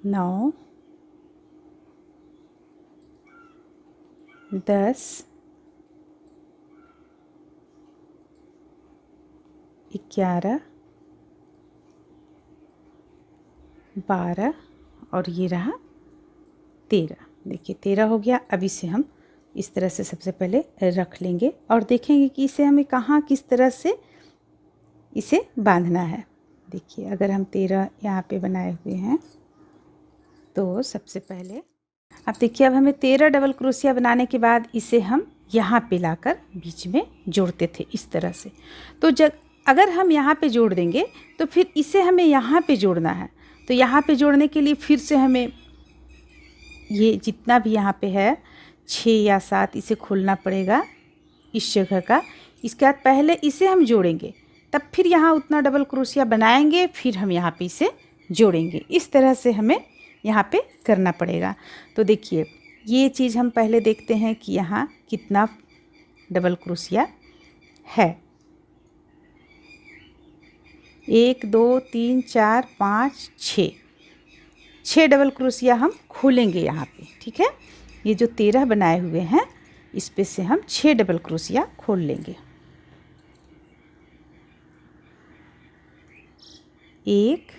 9 10 11 12 और ये रहा 13। देखिए 13 हो गया। अब इसे हम इस तरह से सबसे पहले रख लेंगे और देखेंगे कि इसे हमें कहाँ किस तरह से इसे बांधना है। देखिए अगर हम 13 यहाँ पे बनाए हुए हैं तो सबसे पहले अब देखिए, अब हमें 13 डबल क्रोशिया बनाने के बाद इसे हम यहाँ पे लाकर बीच में जोड़ते थे इस तरह से। तो जब अगर हम यहाँ पे जोड़ देंगे तो फिर इसे हमें यहाँ पे जोड़ना है। तो यहाँ पे जोड़ने के लिए फिर से हमें ये जितना भी यहाँ पे है 6 या 7 इसे खोलना पड़ेगा इस जगह का। इसके बाद पहले इसे हम जोड़ेंगे, तब फिर यहाँ उतना डबल क्रोशिया बनाएंगे, फिर हम यहाँ पे इसे जोड़ेंगे। इस तरह से हमें यहाँ पे करना पड़ेगा। तो देखिए ये चीज़ हम पहले देखते हैं कि यहाँ कितना डबल क्रोशिया है। 1 2 3 4 5 6 डबल क्रोशिया हम खोलेंगे यहाँ पे। ठीक है, ये जो 13 बनाए हुए हैं इस पे से हम 6 डबल क्रोशिया खोल लेंगे। 1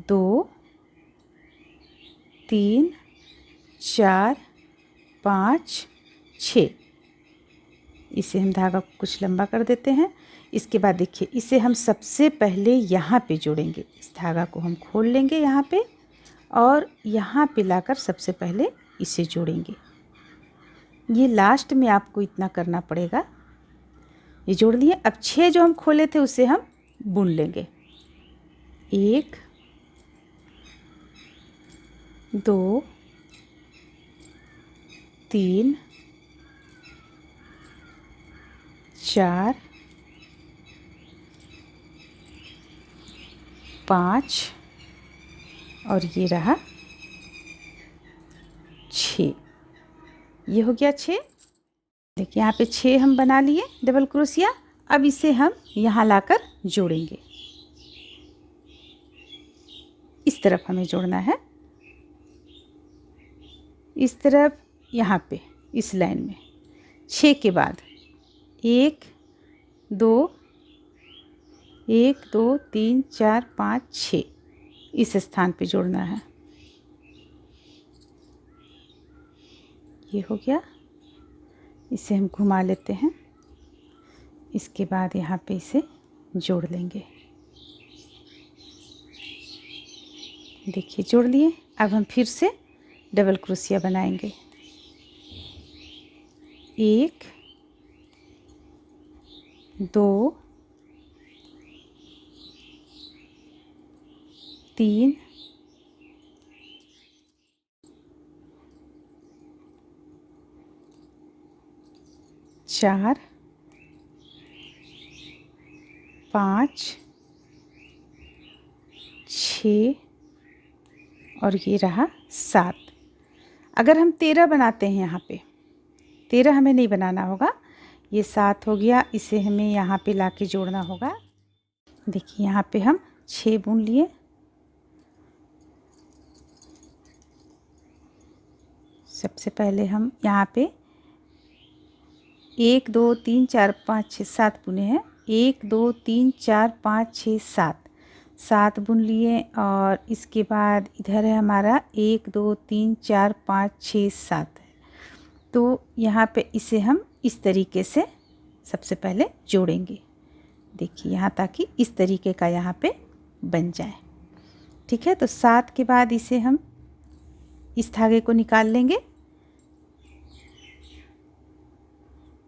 2 3 4 5 6। इसे हम धागा को कुछ लंबा कर देते हैं। इसके बाद देखिए इसे हम सबसे पहले यहाँ पे जोड़ेंगे। इस धागा को हम खोल लेंगे यहाँ पे और यहाँ पे लाकर सबसे पहले इसे जोड़ेंगे। ये लास्ट में आपको इतना करना पड़ेगा। ये जोड़ लिए। अब 6 जो हम खोले थे उसे हम बुन लेंगे। 1 2 3 4 5 और ये रहा 6। ये हो गया 6। देखिए यहाँ पे 6 हम बना लिए डबल क्रोशिया। अब इसे हम यहाँ लाकर जोड़ेंगे। इस तरफ हमें जोड़ना है, इस तरफ यहाँ पे इस लाइन में। 6 के बाद 1 2 1 2 3 4 5 6 इस स्थान पे जोड़ना है। ये हो गया। इसे हम घुमा लेते हैं। इसके बाद यहाँ पे इसे जोड़ लेंगे। देखिए जोड़ लिए। अब हम फिर से डबल क्रोशिया बनाएंगे। 1 2 3 4 5 6 और ये रहा 7। अगर हम 13 बनाते हैं यहाँ पे, 13 हमें नहीं बनाना होगा। ये 7 हो गया। इसे हमें यहाँ पे लाके जोड़ना होगा। देखिए यहाँ पे हम 6 बुन लिए। सबसे पहले हम यहाँ पे 1 2 3 4 5 6 7 बुने हैं। 1 2 3 4 5 6 7 बुन लिए। और इसके बाद इधर है हमारा 1 2 3 4 5 6 7 है। तो यहाँ पे इसे हम इस तरीके से सबसे पहले जोड़ेंगे। देखिए यहाँ ताकि इस तरीके का यहाँ पे बन जाए। ठीक है, तो 7 के बाद इसे हम इस धागे को निकाल लेंगे।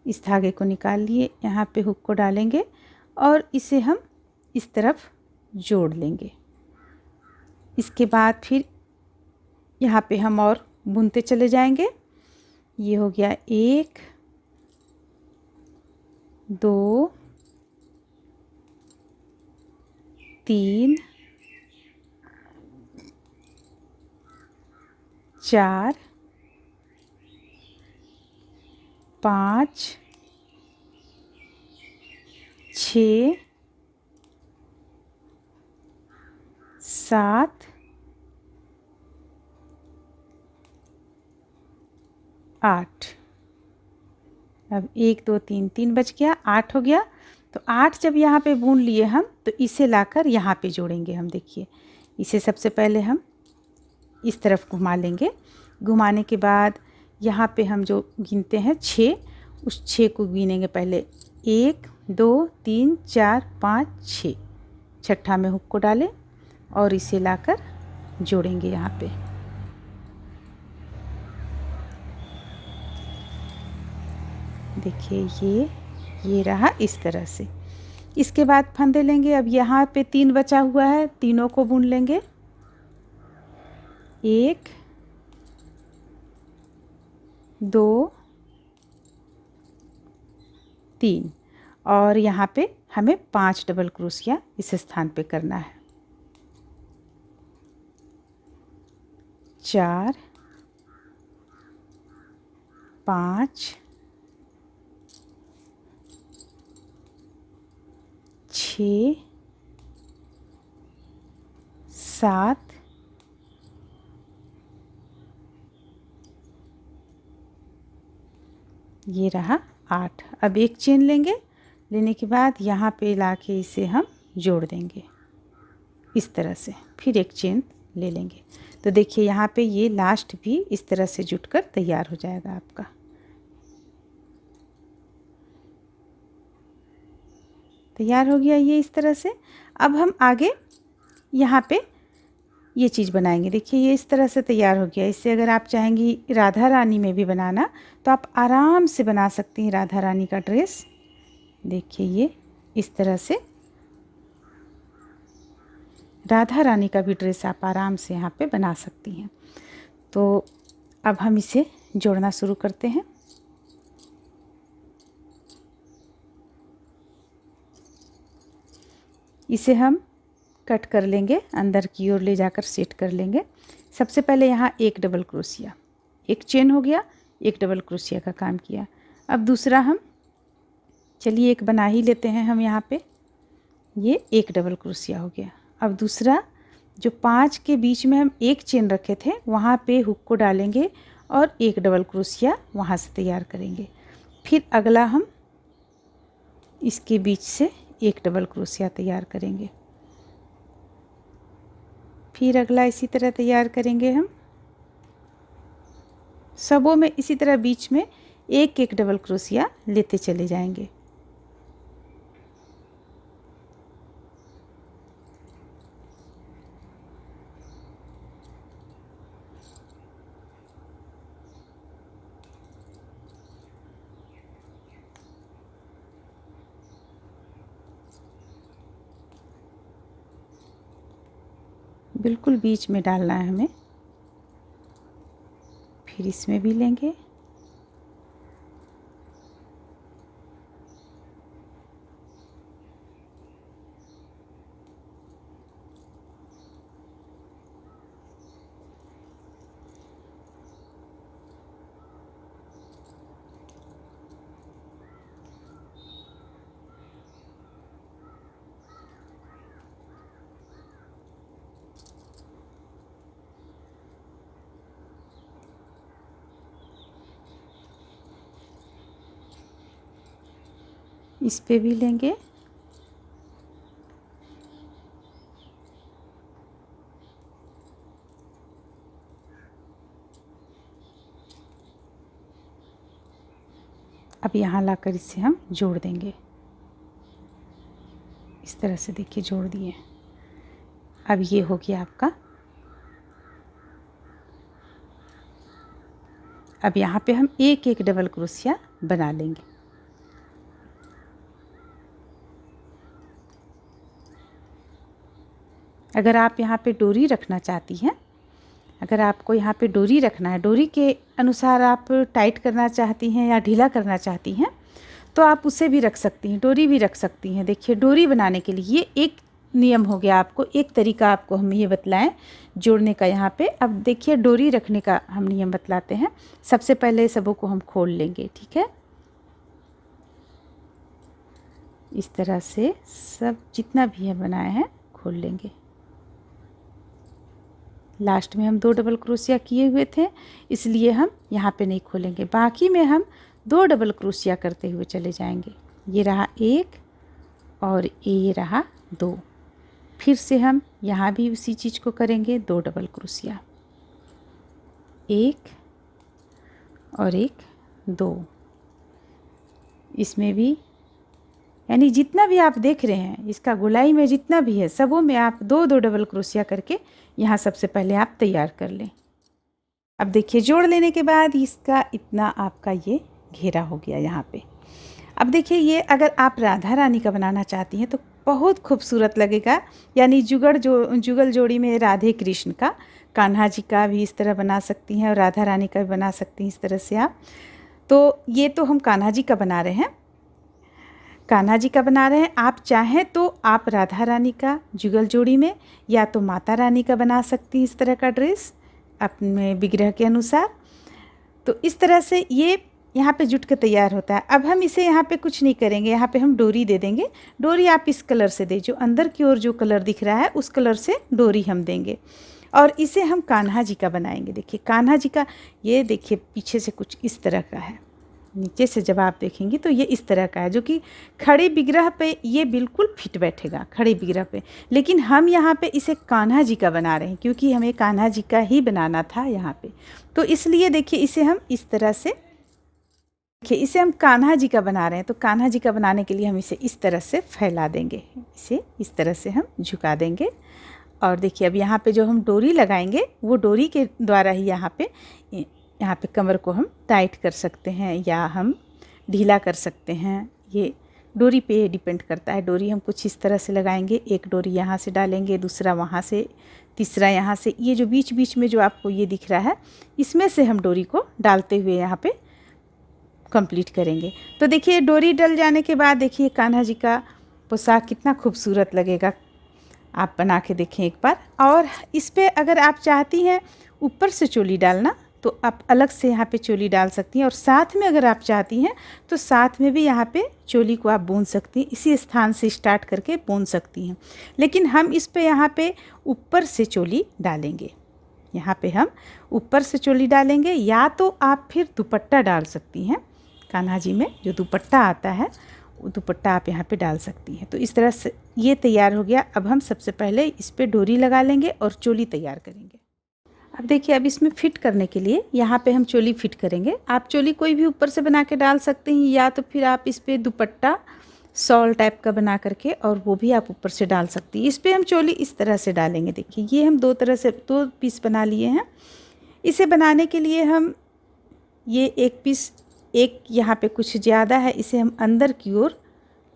इस धागे को निकाल लिए, यहाँ पे हुक को डालेंगे और इसे हम इस तरफ जोड़ लेंगे। इसके बाद फिर यहाँ पे हम और बुनते चले जाएंगे। ये हो गया 1 2 3 4 5 6 7 8। अब 1 2 3 3 बच गया, 8 हो गया। तो 8 जब यहाँ पे बुन लिए हम, तो इसे लाकर यहाँ पे जोड़ेंगे हम। देखिए, इसे सबसे पहले हम इस तरफ घुमा लेंगे। घुमाने के बाद यहाँ पे हम जो गिनते हैं 6, उस 6 को गिनेंगे पहले। 1 2 3 4 5 6। छठा में हुक को डालें और इसे लाकर जोड़ेंगे यहाँ पे। देखिए ये रहा इस तरह से। इसके बाद फंदे लेंगे। अब यहाँ पे 3 बचा हुआ है, तीनों को बुन लेंगे। 1 2 3 और यहाँ पे हमें 5 डबल क्रोशिया इस स्थान पे करना है। 4 5 6 7 ये रहा 8। अब एक चेन लेंगे। लेने के बाद यहाँ पे लाके इसे हम जोड़ देंगे इस तरह से। फिर एक चेन ले लेंगे। तो देखिए यहाँ पे ये लास्ट भी इस तरह से जुटकर तैयार हो जाएगा आपका। तैयार हो गया ये इस तरह से। अब हम आगे यहाँ पे ये चीज़ बनाएंगे। देखिए ये इस तरह से तैयार हो गया। इससे अगर आप चाहेंगी राधा रानी में भी बनाना, तो आप आराम से बना सकती हैं राधा रानी का ड्रेस। देखिए ये इस तरह से राधा रानी का भी ड्रेस आप आराम से यहाँ पे बना सकती हैं। तो अब हम इसे जोड़ना शुरू करते हैं। इसे हम कट कर लेंगे, अंदर की ओर ले जाकर सेट कर लेंगे। सबसे पहले यहाँ एक डबल क्रोशिया, एक चेन हो गया, एक डबल क्रोशिया का काम किया। अब दूसरा हम चलिए एक बना ही लेते हैं हम यहाँ पे। ये एक डबल क्रोशिया हो गया। अब दूसरा जो 5 के बीच में हम एक चेन रखे थे, वहाँ पे हुक को डालेंगे और एक डबल क्रोशिया वहाँ से तैयार करेंगे। फिर अगला हम इसके बीच से एक डबल क्रोशिया तैयार करेंगे। फिर अगला इसी तरह तैयार करेंगे हम। सबों में इसी तरह बीच में एक एक डबल क्रोशिया लेते चले जाएंगे। बिल्कुल बीच में डालना है हमें। फिर इसमें भी लेंगे। इस पे भी लेंगे। अब यहाँ लाकर इसे हम जोड़ देंगे इस तरह से। देखिए जोड़ दिए। अब ये हो गया आपका अब यहाँ पे हम एक एक डबल क्रोशिया बना लेंगे। अगर आप यहाँ पे डोरी रखना चाहती हैं, अगर आपको यहाँ पे डोरी रखना है, डोरी के अनुसार आप टाइट करना चाहती हैं या ढीला करना चाहती हैं, तो आप उसे भी रख सकती हैं, डोरी भी रख सकती हैं। देखिए डोरी बनाने के लिए ये एक नियम हो गया, आपको एक तरीका आपको हम ये बतलाएं जोड़ने का यहाँ पे। अब देखिए डोरी रखने का हम नियम बतलाते हैं। सबसे पहले सबों को हम खोल लेंगे, ठीक है। इस तरह से सब जितना भी है बनाए हैं खोल लेंगे। लास्ट में हम 2 डबल क्रोशिया किए हुए थे, इसलिए हम यहाँ पे नहीं खोलेंगे। बाकी में हम 2 डबल क्रोशिया करते हुए चले जाएंगे। ये रहा 1 और ये रहा 2। फिर से हम यहाँ भी उसी चीज़ को करेंगे, 2 डबल क्रोशिया, 1 और 1 2। इसमें भी यानी जितना भी आप देख रहे हैं, इसका गोलाई में जितना भी है सबों में आप 2-2 डबल क्रोशिया करके यहाँ सबसे पहले आप तैयार कर लें। अब देखिए जोड़ लेने के बाद इसका इतना आपका ये घेरा हो गया यहाँ पे। अब देखिए ये अगर आप राधा रानी का बनाना चाहती हैं तो बहुत खूबसूरत लगेगा। यानी जुगल जोड़ी में राधे कृष्ण का, कान्हा जी का भी इस तरह बना सकती हैं और राधा रानी का भी बना सकती हैं इस तरह से आप। तो ये तो हम कान्हा जी का बना रहे हैं, कान्हा जी का बना रहे हैं। आप चाहें तो आप राधा रानी का जुगल जोड़ी में या तो माता रानी का बना सकती हैं इस तरह का ड्रेस अपने विग्रह के अनुसार। तो इस तरह से ये यहाँ पे जुट के तैयार होता है। अब हम इसे यहाँ पे कुछ नहीं करेंगे, यहाँ पे हम डोरी दे देंगे। डोरी आप इस कलर से दें, जो अंदर की ओर जो कलर दिख रहा है उस कलर से डोरी हम देंगे और इसे हम कान्हा जी का बनाएंगे। देखिए कान्हा जी का ये देखिए पीछे से कुछ इस तरह का है, नीचे से जब आप देखेंगी तो ये इस तरह का है, जो कि खड़े विग्रह पे ये बिल्कुल फिट बैठेगा खड़े विग्रह पे। लेकिन हम यहाँ पे इसे कान्हा जी का बना रहे हैं क्योंकि हमें कान्हा जी का ही बनाना था यहाँ पे। तो इसलिए देखिए इसे हम इस तरह से, देखिए इसे हम कान्हा जी का बना रहे हैं। तो कान्हा जी का बनाने के लिए हम इसे इस तरह से फैला देंगे, इसे इस तरह से हम झुका देंगे। और देखिए अब यहाँ पे जो हम डोरी लगाएंगे वो डोरी के द्वारा ही यहाँ पे कमर को हम टाइट कर सकते हैं या हम ढीला कर सकते हैं। ये डोरी पे डिपेंड करता है। डोरी हम कुछ इस तरह से लगाएंगे, एक डोरी यहाँ से डालेंगे, दूसरा वहाँ से, तीसरा यहाँ से। ये जो बीच बीच में जो आपको ये दिख रहा है इसमें से हम डोरी को डालते हुए यहाँ पे कंप्लीट करेंगे। तो देखिए डोरी डल जाने के बाद देखिए कान्हा जी का पोशाक कितना खूबसूरत लगेगा। आप बना के देखें एक बार। और इस पे अगर आप चाहती हैं ऊपर से चोली डालना तो आप अलग से यहाँ पे चोली डाल सकती हैं, और साथ में अगर आप चाहती हैं तो साथ में भी यहाँ पे चोली को आप बुन सकती हैं। इसी स्थान से स्टार्ट करके बुन सकती हैं। लेकिन हम इस पे यहाँ पे ऊपर से चोली डालेंगे, यहाँ पे हम ऊपर से चोली डालेंगे। या तो आप फिर दुपट्टा डाल सकती हैं, कान्हा जी में जो दुपट्टा आता है वो दुपट्टा आप यहाँ पे डाल सकती हैं। तो इस तरह से ये तैयार हो गया। अब हम सबसे पहले इस पे डोरी लगा लेंगे और चोली तैयार करेंगे। अब देखिए अब इसमें फिट करने के लिए यहाँ पे हम चोली फिट करेंगे। आप चोली कोई भी ऊपर से बना के डाल सकते हैं, या तो फिर आप इस पे दुपट्टा शॉल टाइप का बना करके और वो भी आप ऊपर से डाल सकती हैं। इस पे हम चोली इस तरह से डालेंगे। देखिए ये हम 2 तरह से 2 पीस बना लिए हैं। इसे बनाने के लिए हम ये एक पीस, एक यहाँ पे कुछ ज़्यादा है, इसे हम अंदर की ओर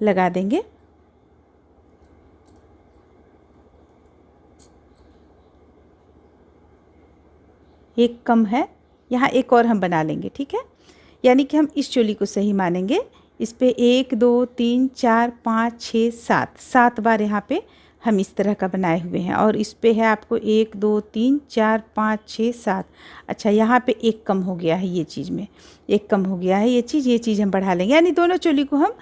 लगा देंगे। एक कम है, यहाँ एक और हम बना लेंगे, ठीक है। यानी कि हम इस चोली को सही मानेंगे। इस पे 1 2 3 4 5 6 7 बार यहाँ पे हम इस तरह का बनाए हुए हैं। और इस पे है आपको 1 2 3 4 5 6 7। अच्छा यहाँ पे एक कम हो गया है, ये चीज़ में एक कम हो गया है ये चीज़ हम बढ़ा लेंगे। यानी दोनों चोली को हम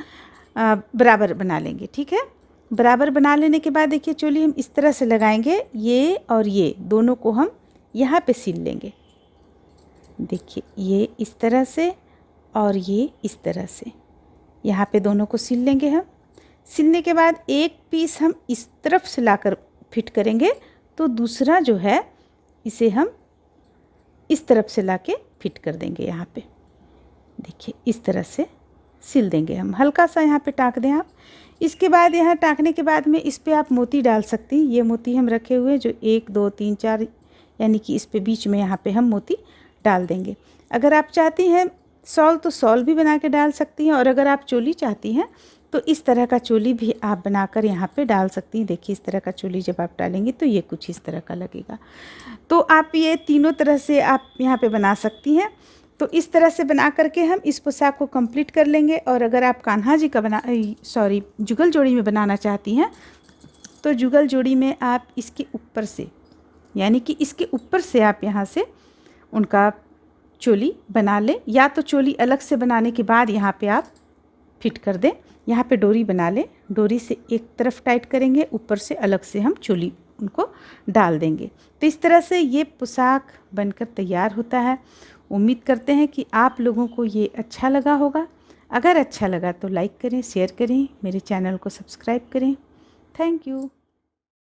बराबर बना लेंगे, ठीक है। बराबर बना लेने के बाद देखिए चोली हम इस तरह से लगाएंगे, ये और ये दोनों को हम यहाँ पे सिल लेंगे। देखिए ये इस तरह से और ये इस तरह से यहाँ पे दोनों को सिल लेंगे हम। सिलने के बाद एक पीस हम इस तरफ से लाकर फिट करेंगे, तो दूसरा जो है इसे हम इस तरफ से लाके फिट कर देंगे। यहाँ पे देखिए इस तरह से सिल देंगे हम। हल्का सा यहाँ पे टाँक दें आप। इसके बाद यहाँ टाँकने के बाद में इस पे आप मोती डाल सकती हैं। ये मोती हम रखे हुए जो 1 2 3 4, यानी कि इस पे बीच में यहाँ पे हम मोती डाल देंगे। अगर आप चाहती हैं शॉल तो शॉल भी बना के डाल सकती हैं, और अगर आप चोली चाहती हैं तो इस तरह का चोली भी आप बनाकर यहाँ पे डाल सकती हैं। देखिए इस तरह का चोली जब आप डालेंगी तो ये कुछ इस तरह का लगेगा। तो आप ये तीनों तरह से आप यहाँ पे बना सकती हैं। तो इस तरह से बना करके हम इस पोशाक को कंप्लीट कर लेंगे। और अगर आप कान्हा जी का जुगल जोड़ी में बनाना चाहती हैं तो जुगल जोड़ी में आप इसके ऊपर से, यानी कि इसके ऊपर से आप यहाँ से उनका चोली बना लें, या तो चोली अलग से बनाने के बाद यहाँ पे आप फिट कर दें। यहाँ पे डोरी बना लें, डोरी से एक तरफ टाइट करेंगे, ऊपर से अलग से हम चोली उनको डाल देंगे। तो इस तरह से ये पोशाक बनकर तैयार होता है। उम्मीद करते हैं कि आप लोगों को ये अच्छा लगा होगा। अगर अच्छा लगा तो लाइक करें, शेयर करें, मेरे चैनल को सब्सक्राइब करें। Thank you.